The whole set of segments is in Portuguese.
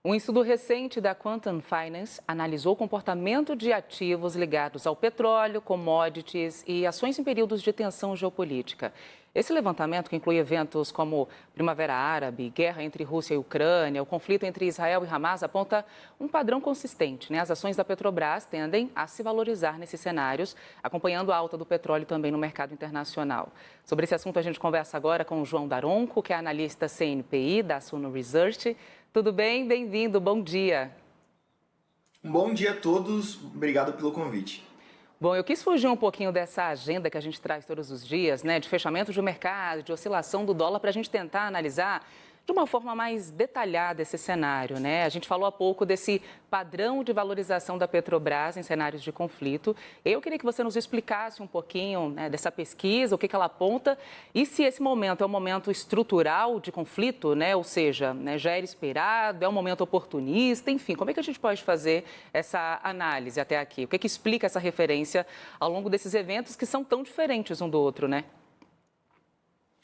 Um estudo recente da Quantum Finance analisou o comportamento de ativos ligados ao petróleo, commodities e ações em períodos de tensão geopolítica. Esse levantamento, que inclui eventos como Primavera Árabe, guerra entre Rússia e Ucrânia, o conflito entre Israel e Hamas, aponta um padrão consistente, né? As ações da Petrobras tendem a se valorizar nesses cenários, acompanhando a alta do petróleo também no mercado internacional. Sobre esse assunto, a gente conversa agora com o João Daronco, que é analista CNPI da Suno Research. Tudo bem? Bem-vindo, bom dia. Um bom dia a todos, obrigado pelo convite. Bom, eu quis fugir um pouquinho dessa agenda que a gente traz todos os dias, né, de fechamento de mercado, de oscilação do dólar, para a gente tentar analisar de uma forma mais detalhada esse cenário, né? A gente falou há pouco desse padrão de valorização da Petrobras em cenários de conflito. Eu queria que você nos explicasse um pouquinho, né, dessa pesquisa, o que ela aponta e se esse momento é um momento estrutural de conflito, né? Ou seja, né, já era esperado, é um momento oportunista, enfim, como é que a gente pode fazer essa análise até aqui? O que explica essa referência ao longo desses eventos que são tão diferentes um do outro, né?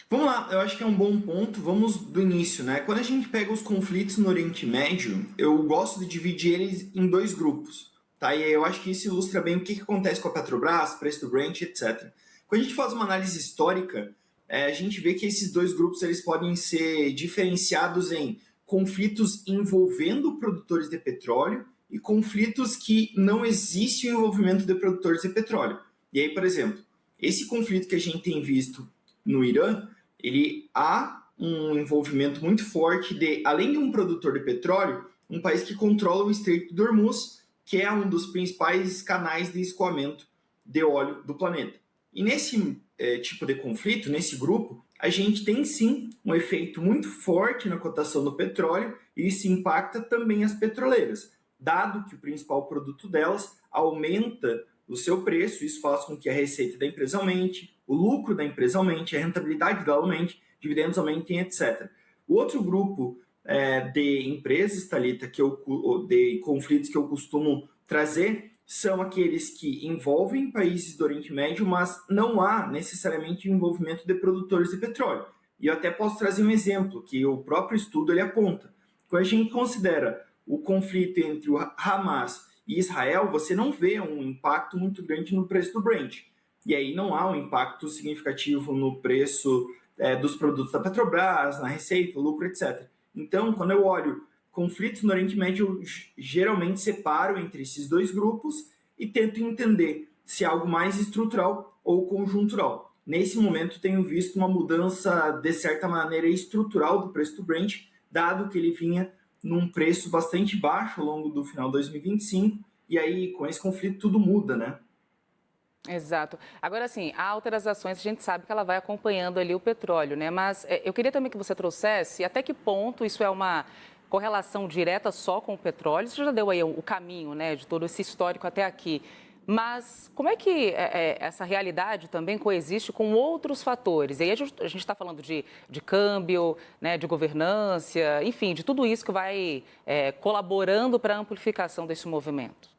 Vamos lá, eu acho que é um bom ponto, vamos do início, né? Quando a gente pega os conflitos no Oriente Médio, eu gosto de dividir eles em dois grupos, tá? E eu acho que isso ilustra bem o que acontece com a Petrobras, preço do Brent, etc. Quando a gente faz uma análise histórica, a gente vê que esses dois grupos eles podem ser diferenciados em conflitos envolvendo produtores de petróleo e conflitos que não existe o envolvimento de produtores de petróleo. E aí, por exemplo, esse conflito que a gente tem visto no Irã, ele há um envolvimento muito forte de, além de um produtor de petróleo, um país que controla o Estreito de Hormuz, que é um dos principais canais de escoamento de óleo do planeta. E nesse tipo de conflito, nesse grupo, a gente tem sim um efeito muito forte na cotação do petróleo e isso impacta também as petroleiras, dado que o principal produto delas aumenta o seu preço, isso faz com que a receita da empresa aumente, o lucro da empresa aumente, a rentabilidade dela aumente, dividendos aumentem, etc. O outro grupo de empresas, Thalita, de conflitos que eu costumo trazer, são aqueles que envolvem países do Oriente Médio, mas não há necessariamente o envolvimento de produtores de petróleo. E eu até posso trazer um exemplo que o próprio estudo ele aponta. Quando a gente considera o conflito entre o Hamas e Israel, você não vê um impacto muito grande no preço do Brent. E aí não há um impacto significativo no preço dos produtos da Petrobras, na receita, lucro, etc. Então, quando eu olho conflitos no Oriente Médio, eu geralmente separo entre esses dois grupos e tento entender se é algo mais estrutural ou conjuntural. Nesse momento, tenho visto uma mudança, de certa maneira, estrutural do preço do Brent, dado que ele vinha num preço bastante baixo ao longo do final de 2025, e aí com esse conflito tudo muda, né? Exato. Agora, assim, a alta das ações, a gente sabe que ela vai acompanhando ali o petróleo, né? Mas eu queria também que você trouxesse até que ponto isso é uma correlação direta só com o petróleo. Você já deu aí o caminho, né, de todo esse histórico até aqui. Mas como é que essa realidade também coexiste com outros fatores? E aí a gente está falando de câmbio, né, de governança, enfim, de tudo isso que vai colaborando para a amplificação desse movimento.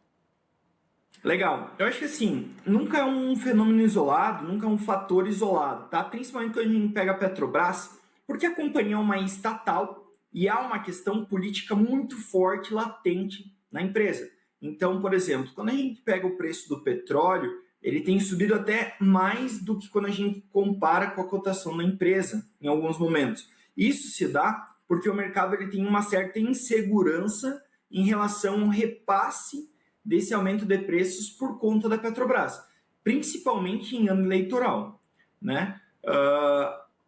Legal. Eu acho que assim, nunca é um fenômeno isolado, nunca é um fator isolado, tá? Principalmente quando a gente pega a Petrobras, porque a companhia é uma estatal e há uma questão política muito forte, latente na empresa. Então, por exemplo, quando a gente pega o preço do petróleo, ele tem subido até mais do que quando a gente compara com a cotação da empresa, em alguns momentos. Isso se dá porque o mercado ele tem uma certa insegurança em relação ao repasse desse aumento de preços por conta da Petrobras, principalmente em ano eleitoral, né?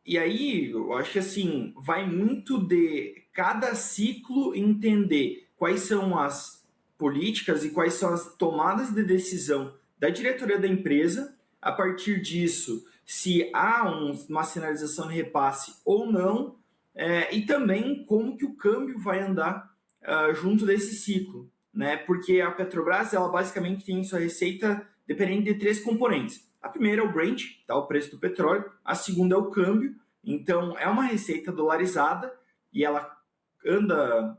E aí, eu acho que assim, vai muito de cada ciclo entender quais são as políticas e quais são as tomadas de decisão da diretoria da empresa, a partir disso, se há uma sinalização de repasse ou não, e também como que o câmbio vai andar junto desse ciclo, né? Porque a Petrobras, ela basicamente tem sua receita dependendo de três componentes. A primeira é o Brent, tá? O preço do petróleo. A segunda é o câmbio. Então, é uma receita dolarizada e ela anda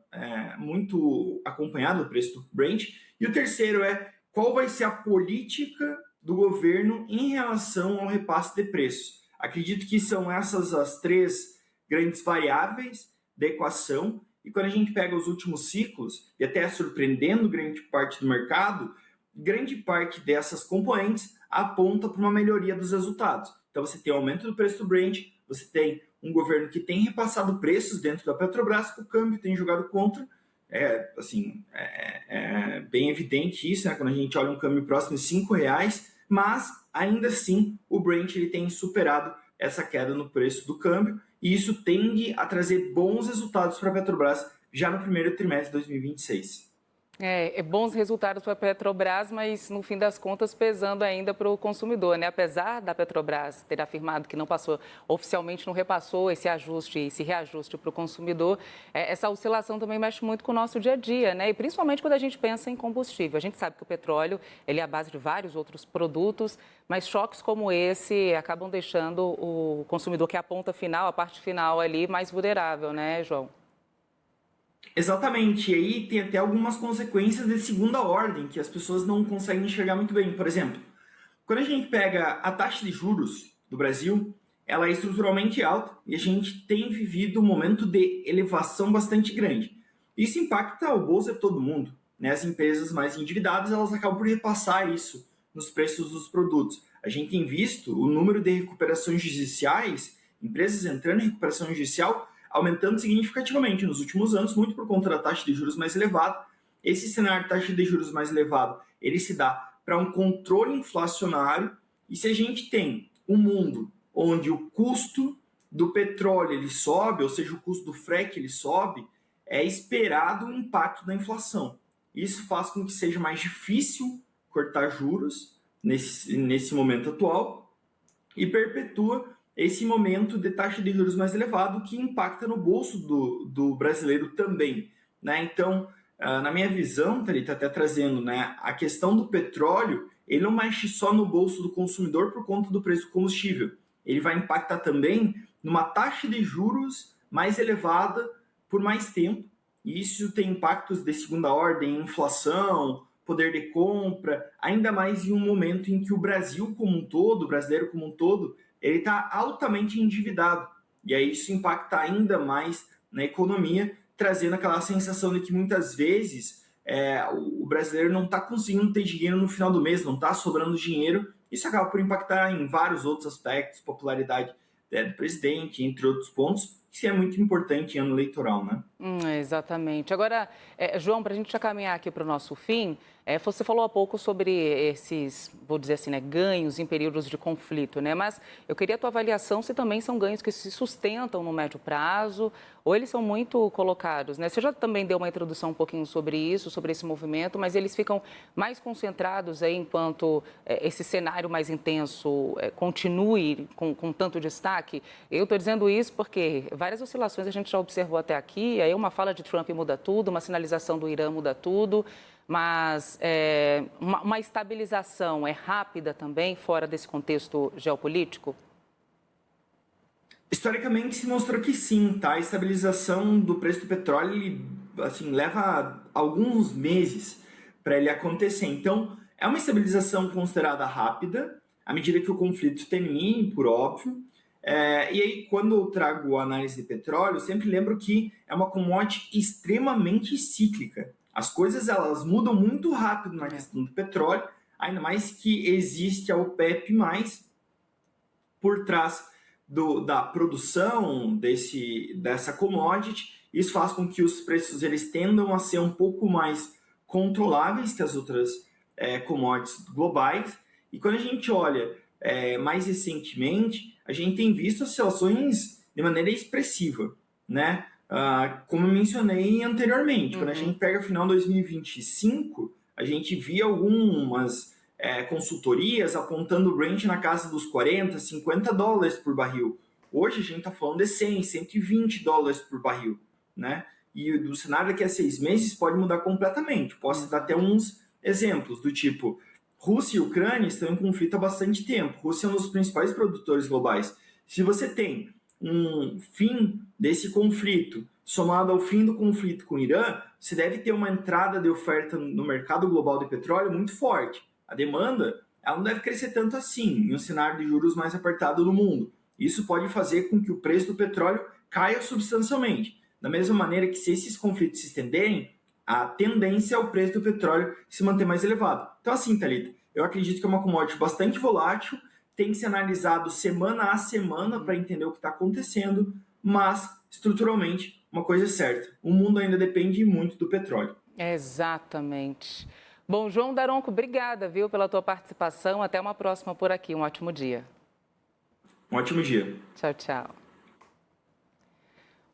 muito acompanhada do preço do Brent. E o terceiro é qual vai ser a política do governo em relação ao repasse de preços. Acredito que são essas as três grandes variáveis da equação E quando a gente pega os últimos ciclos, e até surpreendendo grande parte do mercado, grande parte dessas componentes aponta para uma melhoria dos resultados. Então você tem o aumento do preço do Brent, você tem um governo que tem repassado preços dentro da Petrobras, que o câmbio tem jogado contra. É bem evidente isso, né? Quando a gente olha um câmbio próximo de R$ 5, mas ainda assim o Brent ele tem superado essa queda no preço do câmbio, e isso tende a trazer bons resultados para a Petrobras já no primeiro trimestre de 2026. Bons resultados para a Petrobras, mas no fim das contas pesando ainda para o consumidor, né? Apesar da Petrobras ter afirmado que não passou, oficialmente não repassou esse reajuste para o consumidor, essa oscilação também mexe muito com o nosso dia a dia, né? E principalmente quando a gente pensa em combustível. A gente sabe que o petróleo, ele é a base de vários outros produtos, mas choques como esse acabam deixando o consumidor, que é a ponta final, a parte final ali, mais vulnerável, né, João? Exatamente, e aí tem até algumas consequências de segunda ordem que as pessoas não conseguem enxergar muito bem. Por exemplo, quando a gente pega a taxa de juros do Brasil, ela é estruturalmente alta e a gente tem vivido um momento de elevação bastante grande. Isso impacta o bolso de todo mundo, né? As empresas mais endividadas, elas acabam por repassar isso nos preços dos produtos. A gente tem visto o número de recuperações judiciais, empresas entrando em recuperação judicial, aumentando significativamente nos últimos anos, muito por conta da taxa de juros mais elevada. Esse cenário de taxa de juros mais elevado, ele se dá para um controle inflacionário, e se a gente tem um mundo onde o custo do petróleo ele sobe, ou seja, o custo do frete ele sobe, é esperado um impacto da inflação. Isso faz com que seja mais difícil cortar juros nesse momento atual e perpetua esse momento de taxa de juros mais elevado que impacta no bolso do brasileiro também, né? Então, na minha visão, Thalita, até trazendo, né, a questão do petróleo, ele não mexe só no bolso do consumidor por conta do preço do combustível. Ele vai impactar também numa taxa de juros mais elevada por mais tempo. E isso tem impactos de segunda ordem, inflação, poder de compra, ainda mais em um momento em que o Brasil como um todo, o brasileiro como um todo, ele está altamente endividado. E aí isso impacta ainda mais na economia, trazendo aquela sensação de que muitas vezes o brasileiro não está conseguindo ter dinheiro no final do mês, não está sobrando dinheiro. Isso acaba por impactar em vários outros aspectos, popularidade do presidente, entre outros pontos, que é muito importante em ano eleitoral, né? Exatamente. Agora, João, para a gente já caminhar aqui para o nosso fim, você falou há pouco sobre esses, vou dizer assim, né, ganhos em períodos de conflito, né? Mas eu queria a tua avaliação se também são ganhos que se sustentam no médio prazo ou eles são muito colocados, né? Você já também deu uma introdução um pouquinho sobre isso, sobre esse movimento, mas eles ficam mais concentrados aí enquanto esse cenário mais intenso continue com tanto destaque. Eu estou dizendo isso porque várias oscilações a gente já observou até aqui, aí uma fala de Trump muda tudo, uma sinalização do Irã muda tudo, mas uma estabilização é rápida também fora desse contexto geopolítico? Historicamente se mostrou que sim, tá? A estabilização do preço do petróleo ele, assim, leva alguns meses para ele acontecer. Então, é uma estabilização considerada rápida, à medida que o conflito termine, por óbvio. E aí, quando eu trago a análise de petróleo, eu sempre lembro que é uma commodity extremamente cíclica. As coisas elas mudam muito rápido na questão do petróleo, ainda mais que existe a OPEP+, por trás da produção dessa commodity. Isso faz com que os preços eles tendam a ser um pouco mais controláveis que as outras commodities globais. E quando a gente olha mais recentemente, a gente tem visto oscilações de maneira expressiva, né? Como eu mencionei anteriormente, quando a gente pega final de 2025, a gente via algumas consultorias apontando o range na casa dos 40, 50 dólares por barril. Hoje a gente está falando de 100, 120 dólares por barril, né? E do cenário daqui a 6 meses pode mudar completamente. Posso dar até uns exemplos do tipo, Rússia e Ucrânia estão em conflito há bastante tempo. Rússia é um dos principais produtores globais. Se você tem um fim desse conflito somado ao fim do conflito com o Irã, você deve ter uma entrada de oferta no mercado global de petróleo muito forte. A demanda ela não deve crescer tanto assim em um cenário de juros mais apertado no mundo. Isso pode fazer com que o preço do petróleo caia substancialmente. Da mesma maneira que se esses conflitos se estenderem, a tendência é o preço do petróleo se manter mais elevado. Então assim, Thalita, eu acredito que é uma commodity bastante volátil, tem que ser analisado semana a semana para entender o que está acontecendo, mas estruturalmente uma coisa é certa, o mundo ainda depende muito do petróleo. Exatamente. Bom, João Daronco, obrigada, viu, pela tua participação. Até uma próxima por aqui. Um ótimo dia. Um ótimo dia. Tchau, tchau.